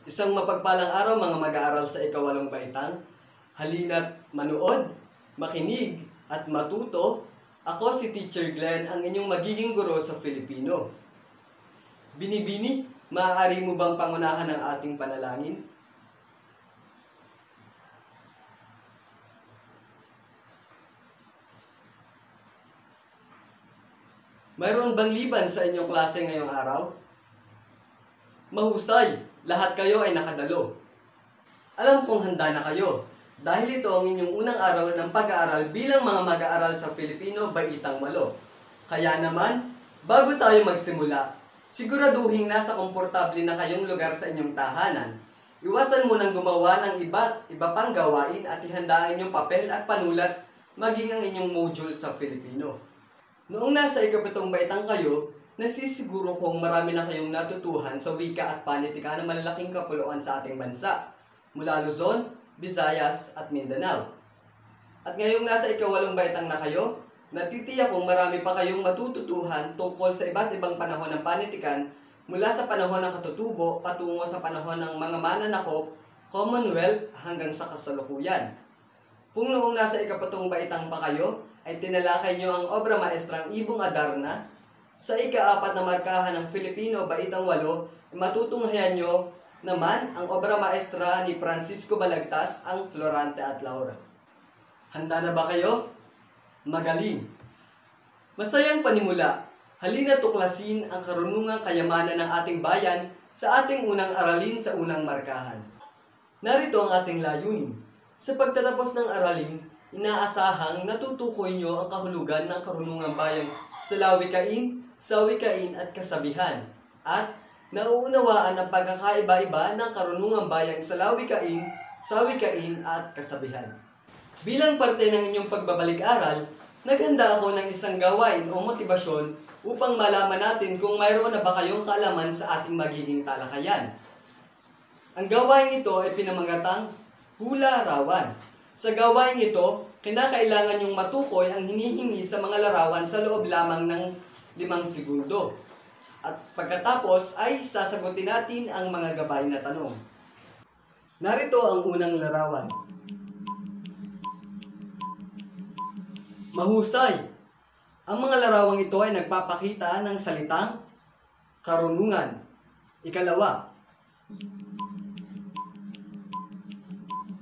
Isang mapagpalang araw mga mag-aaral sa ikawalong baitang. Halina't manood, makinig, at matuto. Ako si Teacher Glenn, ang inyong magiging guro sa Filipino. Binibini, maaari mo bang pangunahan ang ating panalangin? Mayroon bang liban sa inyong klase ngayong araw? Mahusay, lahat kayo ay nakadalo. Alam kong handa na kayo, dahil ito ang inyong unang araw ng pag-aaral bilang mga mag-aaral sa Filipino Baitang 8. Kaya naman, bago tayo magsimula, siguraduhin nasa komportable na kayong lugar sa inyong tahanan. Iwasan mo nang gumawa ng iba pang gawain at ihandaan inyong papel at panulat maging ang inyong module sa Filipino. Noong nasa ikapitong baitang kayo, nasisiguro kong marami na kayong natutuhan sa wika at panitika ng malalaking kapuluan sa ating bansa, mula Luzon, Visayas at Mindanao. At ngayong nasa ikawalong baitang na kayo, natitiyak kong marami pa kayong matututuhan tungkol sa iba't ibang panahon ng panitikan mula sa panahon ng katutubo patungo sa panahon ng mga mananakop, Commonwealth hanggang sa kasalukuyan. Kung noong nasa ikapitong baitang pa kayo, ay tinalakay nyo ang obra maestrang Ibong Adarna, sa ika-4 na markahan ng Filipino Baitang 8, matutunghayan nyo naman ang obra maestra ni Francisco Balagtas, ang Florante at Laura. Handa na ba kayo? Magaling! Masayang panimula, halina tuklasin ang karunungang kayamanan ng ating bayan sa ating unang aralin sa unang markahan. Narito ang ating layunin. Sa pagtatapos ng aralin, inaasahang natutukoy nyo ang kahulugan ng karunungang bayan sa lawikain, sawikain at kasabihan, at nauunawaan ang pagkakaiba-iba ng karunungang bayan sa lawikain, sawikain at kasabihan. Bilang parte ng inyong pagbabalik-aral, naghanda ako ng isang gawain o motibasyon upang malaman natin kung mayroon na ba kayong kaalaman sa ating magiging talakayan. Ang gawain ito ay pinamangatang hula-rawan. Sa gawain ito, kinakailangan yung matukoy ang hinihingi sa mga larawan sa loob lamang ng 5 segundo. At pagkatapos ay sasagutin natin ang mga gabay na tanong. Narito ang unang larawan. Mahusay! Ang mga larawang ito ay nagpapakita ng salitang karunungan. Ikalawa.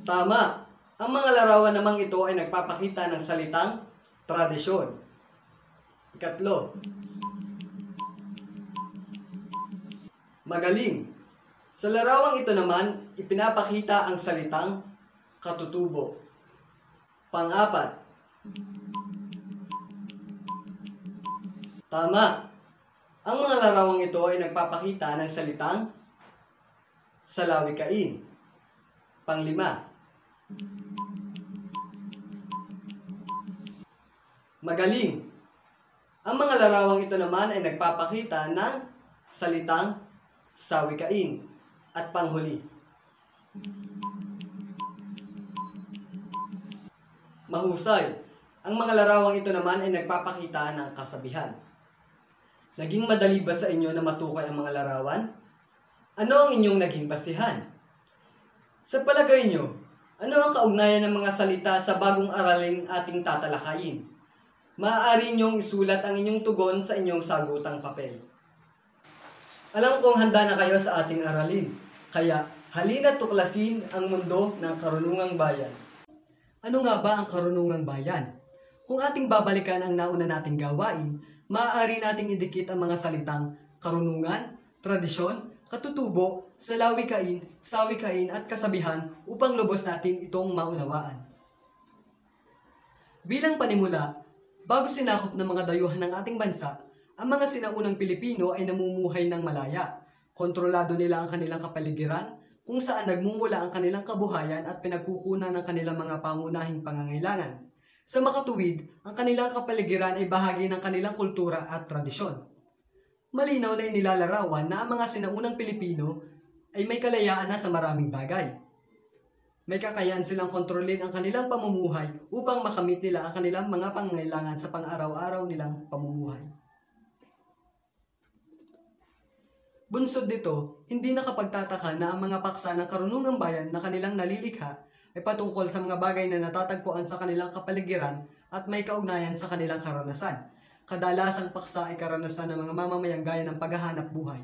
Tama! Ang mga larawan namang ito ay nagpapakita ng salitang tradisyon. Ikatlo. Magaling. Sa larawang ito naman, ipinapakita ang salitang katutubo. Pang-4. Tama. Ang mga larawang ito ay nagpapakita ng salitang salawikain. Pang-5. Magaling. Ang mga larawang ito naman ay nagpapakita ng salitang sawikain. At panghuli. Mahusay. Ang mga larawang ito naman ay nagpapakita ng kasabihan. Naging madali ba sa inyo na matukoy ang mga larawan? Ano ang inyong naging basihan? Sa palagay nyo, ano ang kaugnayan ng mga salita sa bagong araling ating tatalakayin? Maaari niyong isulat ang inyong tugon sa inyong sagutang papel. Alam kong handa na kayo sa ating aralin, kaya halina tuklasin ang mundo ng karunungang bayan. Ano nga ba ang karunungang bayan? Kung ating babalikan ang nauna nating gawain, maaari nating idikit ang mga salitang karunungan, tradisyon, katutubo, salawikain, sawikain at kasabihan upang lubos natin itong maunawaan. Bilang panimula, bago sinakop ng mga dayuhan ng ating bansa, ang mga sinaunang Pilipino ay namumuhay ng malaya. Kontrolado nila ang kanilang kapaligiran, kung saan nagmumula ang kanilang kabuhayan at pinagkukunan ng kanilang mga pangunahing pangangailangan. Sa makatuwid, ang kanilang kapaligiran ay bahagi ng kanilang kultura at tradisyon. Malinaw na inilalarawan na ang mga sinaunang Pilipino ay may kalayaan na sa maraming bagay. May kakayahan silang kontrolin ang kanilang pamumuhay upang makamit nila ang kanilang mga pangangailangan sa pang-araw-araw nilang pamumuhay. Bunsod nito, hindi nakapagtataka na ang mga paksa ng karunungang bayan na kanilang nalilikha ay patungkol sa mga bagay na natatagpuan sa kanilang kapaligiran at may kaugnayan sa kanilang karanasan. Kadalasang paksa ay karanasan ng mga mamamayang gaya ng paghahanap buhay.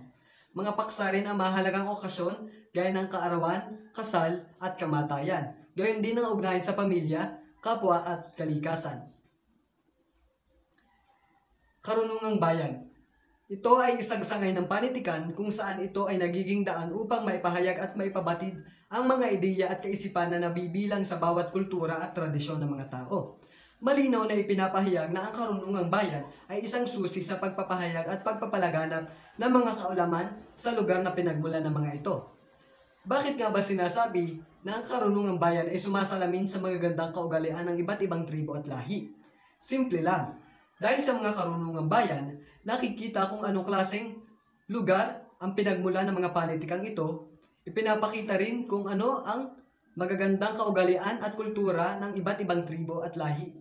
Mga paksa rin ang mahalagang okasyon gaya ng kaarawan, kasal at kamatayan. Gayon din ang ugnayan sa pamilya, kapwa at kalikasan. Karunungang bayan. Ito ay isang sangay ng panitikan kung saan ito ay nagiging daan upang maipahayag at maipabatid ang mga ideya at kaisipan na nabibilang sa bawat kultura at tradisyon ng mga tao. Malinaw na ipinapahayag na ang karunungang bayan ay isang susi sa pagpapahayag at pagpapalaganap ng mga kaalaman sa lugar na pinagmulan ng mga ito. Bakit nga ba sinasabi na ang karunungang bayan ay sumasalamin sa magagandang kaugalian ng iba't ibang tribo at lahi? Simple lang. Dahil sa mga karunungang bayan, nakikita kung anong klaseng lugar ang pinagmulan ng mga panitikang ito, ipinapakita rin kung ano ang magagandang kaugalian at kultura ng iba't ibang tribo at lahi.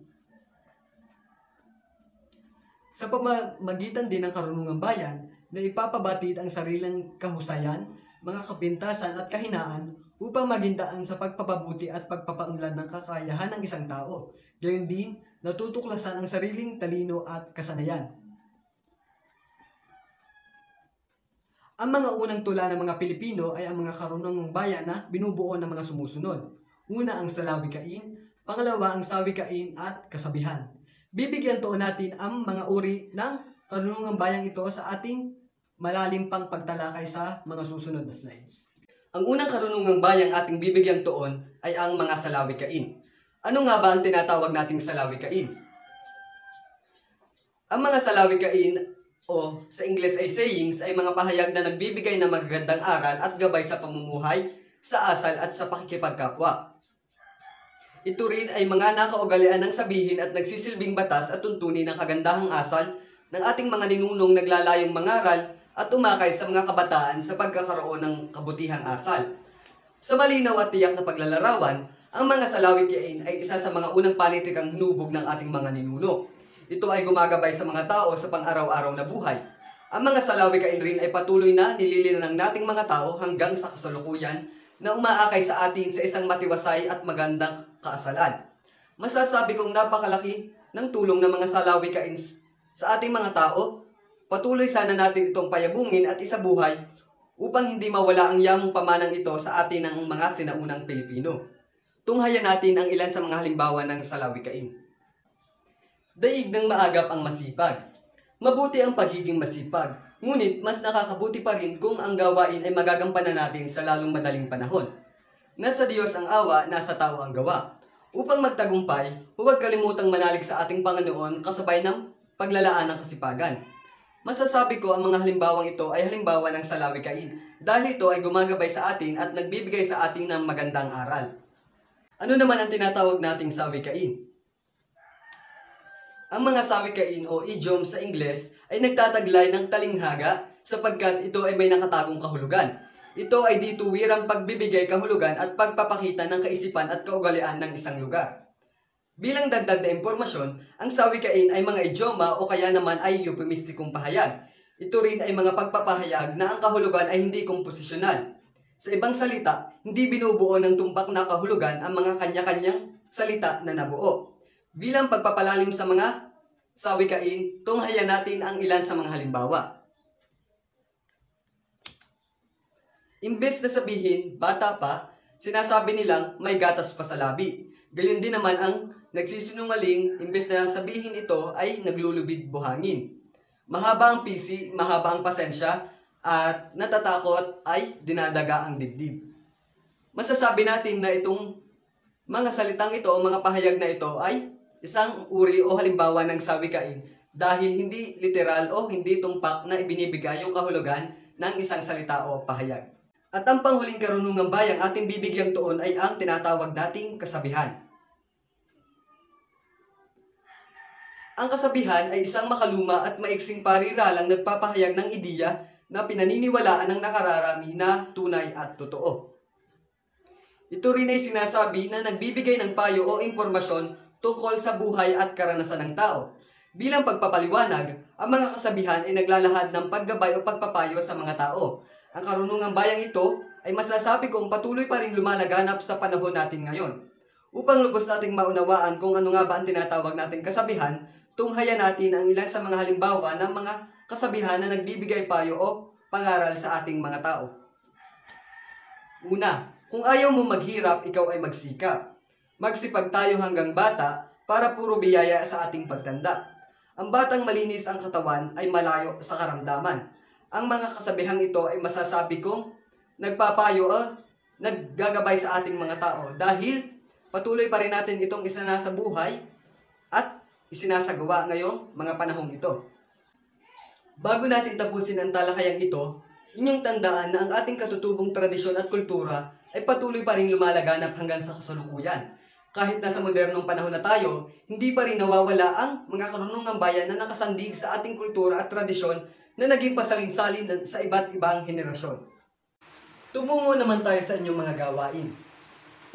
Sa pamamagitan din ng karunungang bayan, na ipapabatid ang sariling kahusayan, mga kapintasan at kahinaan upang maging daan sa pagpapabuti at pagpapaunlad ng kakayahan ng isang tao. Gayon din, natutuklasan ang sariling talino at kasanayan. Ang mga unang tula ng mga Pilipino ay ang mga karunungang bayan na binubuo ng mga sumusunod. Una ang salawikain, pangalawa ang sawikain at kasabihan. Bibigyan tuon natin ang mga uri ng karunungang bayang ito sa ating malalim pang pagtalakay sa mga susunod na slides. Ang unang karunungang bayang ating bibigyang tuon ay ang mga salawikain. Ano nga ba ang tinatawag nating salawikain? Ang mga salawikain o sa Ingles ay sayings ay mga pahayag na nagbibigay ng magagandang aral at gabay sa pamumuhay, sa asal at sa pakikipagkapwa. Ito rin ay mga nakaugalian ng sabihin at nagsisilbing batas at tuntunin ng kagandahang asal ng ating mga ninunong naglalayong mangaral at umakay sa mga kabataan sa pagkakaroon ng kabutihang asal. Sa malinaw at tiyak na paglalarawan, ang mga salawikain ay isa sa mga unang panitikang hinubog ng ating mga ninuno. Ito ay gumagabay sa mga tao sa pang-araw-araw na buhay. Ang mga salawikain rin ay patuloy na nililinan ng nating mga tao hanggang sa kasalukuyan na umaakay sa atin sa isang matiwasay at magandang kaasalan. Masasabi kong napakalaki ng tulong ng mga salawikain sa ating mga tao. Patuloy sana natin itong payabungin at isabuhay upang hindi mawala ang yamong pamanang ito sa atin ng mga sinaunang Pilipino. Tunghayan natin ang ilan sa mga halimbawa ng salawikain. Daig ng maagap ang masipag. Mabuti ang pagiging masipag, ngunit mas nakakabuti pa rin kung ang gawain ay magagampanan natin sa lalong madaling panahon. Nasa Diyos ang awa, nasa tao ang gawa. Upang magtagumpay, huwag kalimutang manalig sa ating Panginoon kasabay ng paglalaan ng kasipagan. Masasabi ko ang mga halimbawang ito ay halimbawa ng salawikain dahil ito ay gumagabay sa atin at nagbibigay sa atin ng magandang aral. Ano naman ang tinatawag nating sawikain? Ang mga sawikain o idiom sa Ingles ay nagtataglay ng talinghaga sapagkat ito ay may nakatagong kahulugan. Ito ay dituwirang pagbibigay kahulugan at pagpapakita ng kaisipan at kaugalian ng isang lugar. Bilang dagdag na impormasyon, ang sawikain ay mga idioma o kaya naman ay euphemistikong pahayag. Ito rin ay mga pagpapahayag na ang kahulugan ay hindi komposisyonal. Sa ibang salita, hindi binubuo ng tumpak na kahulugan ang mga kanya-kanyang salita na nabuo. Bilang pagpapalalim sa mga sawikain, tunghayan natin ang ilan sa mga halimbawa. Imbes na sabihin, bata pa, sinasabi nilang may gatas pa sa labi. Gayon din naman ang nagsisinungaling, imbes na sabihin ito ay naglulubid buhangin. Mahaba ang pisi, mahaba ang pasensya, at natatakot ay dinadaga ang dibdib. Masasabi natin na itong mga salitang ito o mga pahayag na ito ay isang uri o halimbawa ng sawikain dahil hindi literal o hindi tumpak na ibinibigay yung kahulugan ng isang salita o pahayag. At ang panghuling karunungang bayang ating bibigyang tuon ay ang tinatawag nating kasabihan. Ang kasabihan ay isang makaluma at maiksing pariralang nagpapahayag ng ideya na pinaniniwalaan ng nakararami na tunay at totoo. Ito rin ay sinasabi na nagbibigay ng payo o impormasyon tungkol sa buhay at karanasan ng tao. Bilang pagpapaliwanag, ang mga kasabihan ay naglalahad ng paggabay o pagpapayo sa mga tao. Ang karunungang bayang ito ay masasabi kong patuloy pa rin lumalaganap sa panahon natin ngayon. Upang lubos nating maunawaan kung ano nga ba ang tinatawag nating kasabihan, tunghayan natin ang ilan sa mga halimbawa ng mga kasabihan na nagbibigay payo o pangaral sa ating mga tao. Una, kung ayaw mo maghirap, ikaw ay magsikap. Magsipag tayo hanggang bata para puro biyaya sa ating pagtanda. Ang batang malinis ang katawan ay malayo sa karamdaman. Ang mga kasabihang ito ay masasabi kong nagpapayo o naggagabay sa ating mga tao dahil patuloy pa rin natin itong isinasa buhay at isinasagawa ngayong mga panahong ito. Bago natin tapusin ang talakayang ito, inyong tandaan na ang ating katutubong tradisyon at kultura ay patuloy pa rin lumalaganap hanggang sa kasalukuyan. Kahit nasa modernong panahon na tayo, hindi pa rin nawawala ang mga karunungang bayan na nakasandig sa ating kultura at tradisyon na naging pasalin-salin sa iba't ibang henerasyon. Tumungo naman tayo sa inyong mga gawain.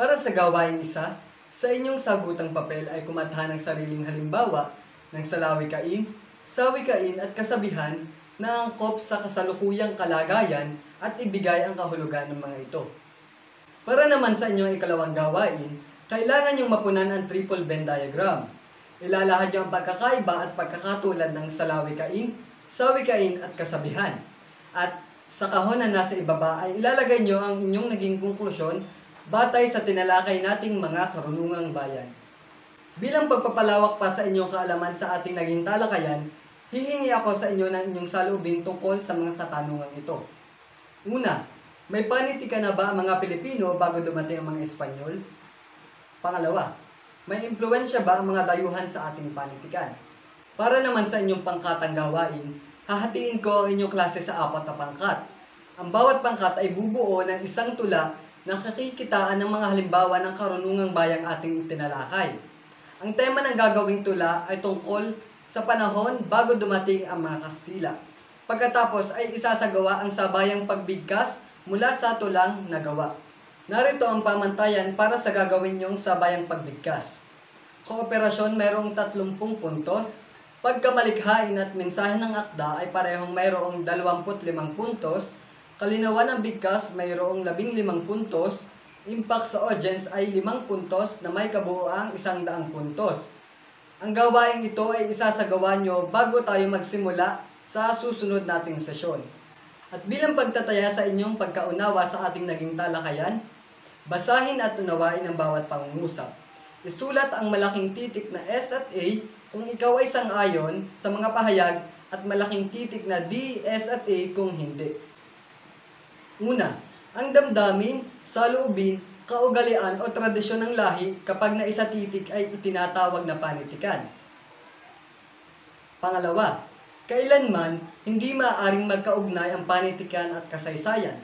Para sa gawain isa, sa inyong sagutang papel ay kumatha ng sariling halimbawa ng salawikain, sawikain at kasabihan na angkop sa kasalukuyang kalagayan at ibigay ang kahulugan ng mga ito. Para naman sa inyong ikalawang gawain, kailangan niyong mapunan ang triple Venn diagram. Ilalahad niyo ang pagkakaiba at pagkakatulad ng salawikain, sawikain at kasabihan. At sa kahon na nasa ibaba ay ilalagay niyo ang inyong naging konklusyon batay sa tinalakay nating mga karunungang bayan. Bilang pagpapalawak pa sa inyong kaalaman sa ating naging talakayan, hihingi ako sa inyo ng inyong saloobin tungkol sa mga katanungang ito. Una, may panitikan na ba ang mga Pilipino bago dumating ang mga Espanyol? Pangalawa, may impluwensya ba ang mga dayuhan sa ating panitikan? Para naman sa inyong pangkatang gawain, hahatiin ko ang inyong klase sa 4 na pangkat. Ang bawat pangkat ay bubuo ng isang tula na kakikitaan ng mga halimbawa ng karunungang bayang ating tinalakay. Ang tema ng gagawing tula ay tungkol sa panahon bago dumating ang mga Kastila. Pagkatapos ay isasagawa ang sabayang pagbigkas mula sa tulang nagawa. Narito ang pamantayan para sa gagawin niyong sabayang pagbigkas. Kooperasyon mayroong 30 puntos. Pagkamalikhain at mensahe ng akda ay parehong mayroong 25 puntos. Kalinawan ng bigkas mayroong 15 puntos. Impact sa audience ay 5 puntos na may kabuuang 100 puntos. Ang gawaing ito ay isasagawa niyo bago tayo magsimula sa susunod nating sesyon. At bilang pagtataya sa inyong pagkaunawa sa ating naging talakayan, basahin at unawain ang bawat pangungusap. Isulat ang malaking titik na S at A kung ikaw ay sang-ayon sa mga pahayag at malaking titik na D, S at A kung hindi. Una, ang damdamin, saloobin, kaugalian o tradisyon ng lahi kapag naisatitik ay itinatawag na panitikan. Pangalawa, kailanman hindi maaaring magkaugnay ang panitikan at kasaysayan.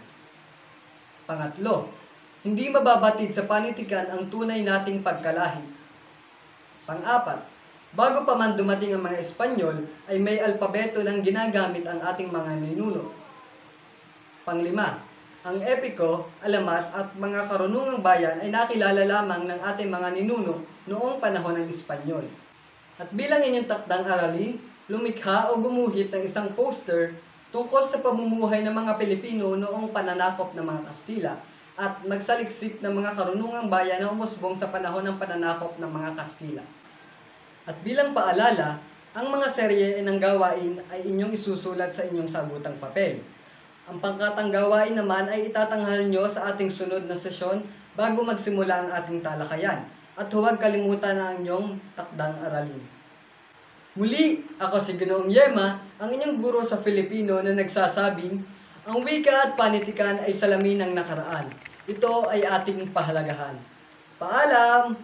Pangatlo, hindi mababatid sa panitikan ang tunay nating pagkalahi. Pang-apat, bago pa man dumating ang mga Espanyol ay may alpabeto ng ginagamit ang ating mga ninuno. Pang-5, ang epiko, alamat at mga karunungang bayan ay nakilala lamang ng ating mga ninuno noong panahon ng Espanyol. At bilang inyong takdang aralin, lumikha o gumuhit ng isang poster tungkol sa pamumuhay ng mga Pilipino noong pananakop ng mga Kastila at magsaliksik ng mga karunungang bayan na umusbong sa panahon ng pananakop ng mga Kastila. At bilang paalala, ang mga serye ng gawain ay inyong isusulat sa inyong sagutang papel. Ang pangkatang gawain naman ay itatanghal nyo sa ating sunod na sesyon bago magsimula ang ating talakayan. At huwag kalimutan ang inyong takdang aralin. Muli, ako si Ginoong Yema, ang inyong guro sa Filipino na nagsasabing, ang wika at panitikan ay salamin ng nakaraan. Ito ay ating pahalagahan. Paalam!